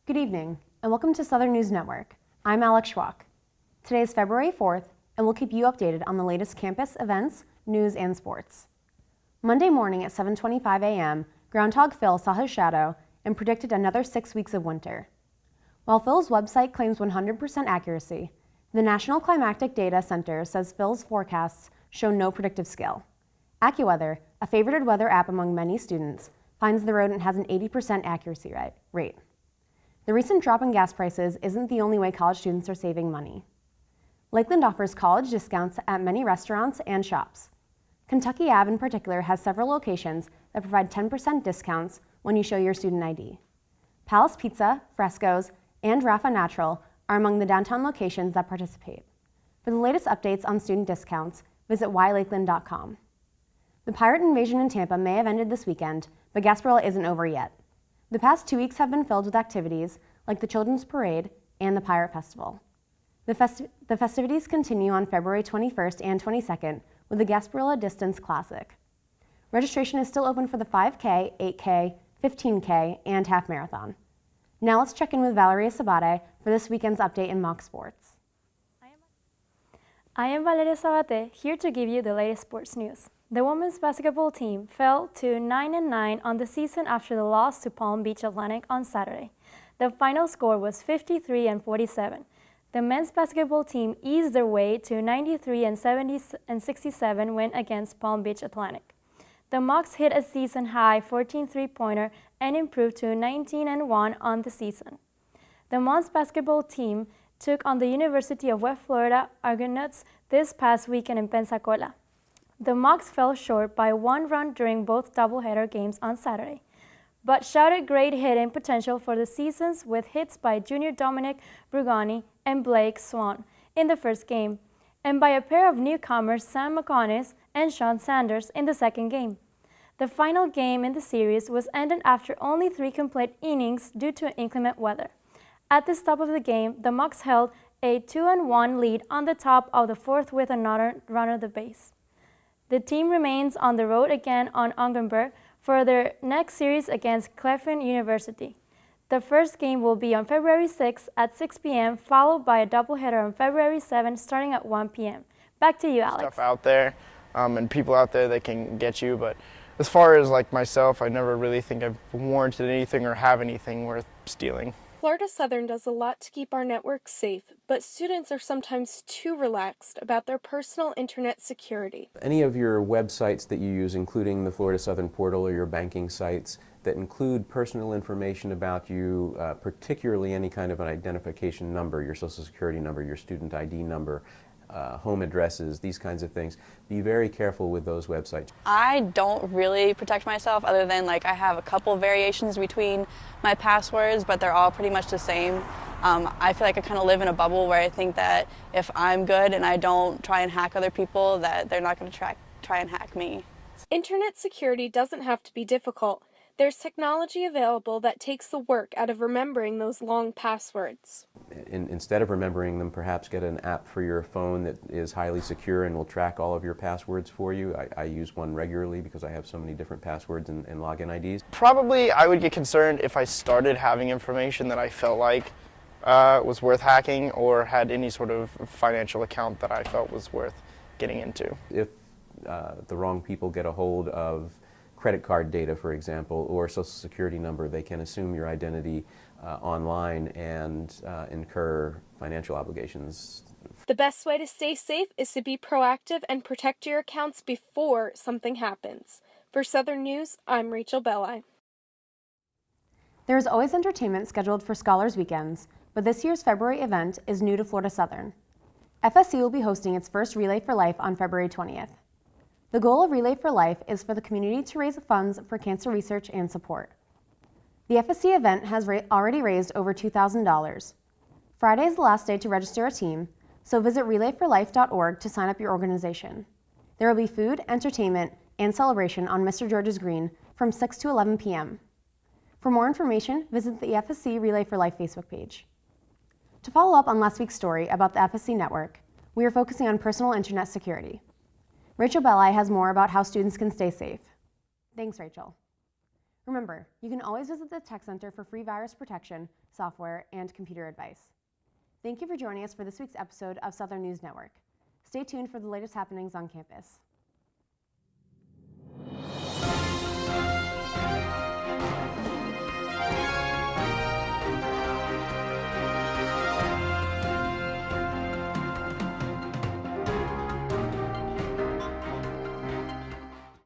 Good evening, and welcome to Southern News Network. I'm Alex Schwach. Today is February 4th, and we'll keep you updated on the latest campus events, news, and sports. Monday morning at 7:25 a.m., Groundhog Phil saw his shadow and predicted another 6 weeks of winter. While Phil's website claims 100% accuracy, the National Climatic Data Center says Phil's forecasts show no predictive skill. AccuWeather, a favorited weather app among many students, finds the rodent has an 80% accuracy rate. The recent drop in gas prices isn't the only way college students are saving money. Lakeland offers college discounts at many restaurants and shops. Kentucky Ave in particular has several locations that provide 10% discounts when you show your student ID. Palace Pizza, Fresco's, and Rafa Natural are among the downtown locations that participate. For the latest updates on student discounts, visit ylakeland.com. The pirate invasion in Tampa may have ended this weekend, but Gasparilla isn't over yet. The past 2 weeks have been filled with activities like the Children's Parade and the Pirate Festival. The festivities continue on February 21st and 22nd with the Gasparilla Distance Classic. Registration is still open for the 5K, 8K, 15K, and half marathon. Now let's check in with Valeria Sabate for this weekend's update in mock sports. I am Valeria Sabate, here to give you the latest sports news. The women's basketball team fell to 9-9 on the season after the loss to Palm Beach Atlantic on Saturday. The final score was 53-47. The men's basketball team eased their way to 93-67 win against Palm Beach Atlantic. The Mocs hit a season-high 14 three-pointer and improved to 19-1 on the season. The men's basketball team took on the University of West Florida Argonauts this past weekend in Pensacola. The Mocs fell short by 1 run during both doubleheader games on Saturday, but shouted great hitting potential for the seasons with hits by junior Dominic Brugani and Blake Swan in the first game, and by a pair of newcomers Sam McConis and Sean Sanders in the second game. The final game in the series was ended after only 3 complete innings due to inclement weather. At the stop of the game, the Mocs held a 2-1 lead on the top of the 4th with another run at the base. The team remains on the road again on Ongenberg for their next series against Clemson University. The first game will be on February 6 at 6 p.m., followed by a doubleheader on February 7 starting at 1 p.m. Back to you, Alex. Stuff out there and people out there that can get you, but as far as like myself, I never really think I've warranted anything or have anything worth stealing. Florida Southern does a lot to keep our network safe, but students are sometimes too relaxed about their personal internet security. Any of your websites that you use, including the Florida Southern portal or your banking sites, that include personal information about you, particularly any kind of an identification number, your social security number, your student ID number, home addresses, these kinds of things. Be very careful with those websites. I don't really protect myself other than I have a couple variations between my passwords, but they're all pretty much the same. I feel like I kind of live in a bubble where I think that if I'm good and I don't try and hack other people, that they're not going to try and hack me. Internet security doesn't have to be difficult. There's technology available that takes the work out of remembering those long passwords. Instead of remembering them, perhaps get an app for your phone that is highly secure and will track all of your passwords for you. I use one regularly because I have so many different passwords and login IDs. Probably I would get concerned if I started having information that I felt like was worth hacking or had any sort of financial account that I felt was worth getting into. If the wrong people get a hold of credit card data, for example, or social security number, they can assume your identity online and incur financial obligations. The best way to stay safe is to be proactive and protect your accounts before something happens. For Southern News, I'm Rachel Belli. There is always entertainment scheduled for Scholars Weekends, but this year's February event is new to Florida Southern. FSC will be hosting its first Relay for Life on February 20th. The goal of Relay for Life is for the community to raise funds for cancer research and support. The FSC event has already raised over $2,000. Friday is the last day to register a team, so visit relayforlife.org to sign up your organization. There will be food, entertainment, and celebration on Mr. George's Green from 6 to 11 p.m. For more information, visit the FSC Relay for Life Facebook page. To follow up on last week's story about the FSC network, we are focusing on personal internet security. Rachel Belli has more about how students can stay safe. Thanks, Rachel. Remember, you can always visit the Tech Center for free virus protection, software, and computer advice. Thank you for joining us for this week's episode of Southern News Network. Stay tuned for the latest happenings on campus.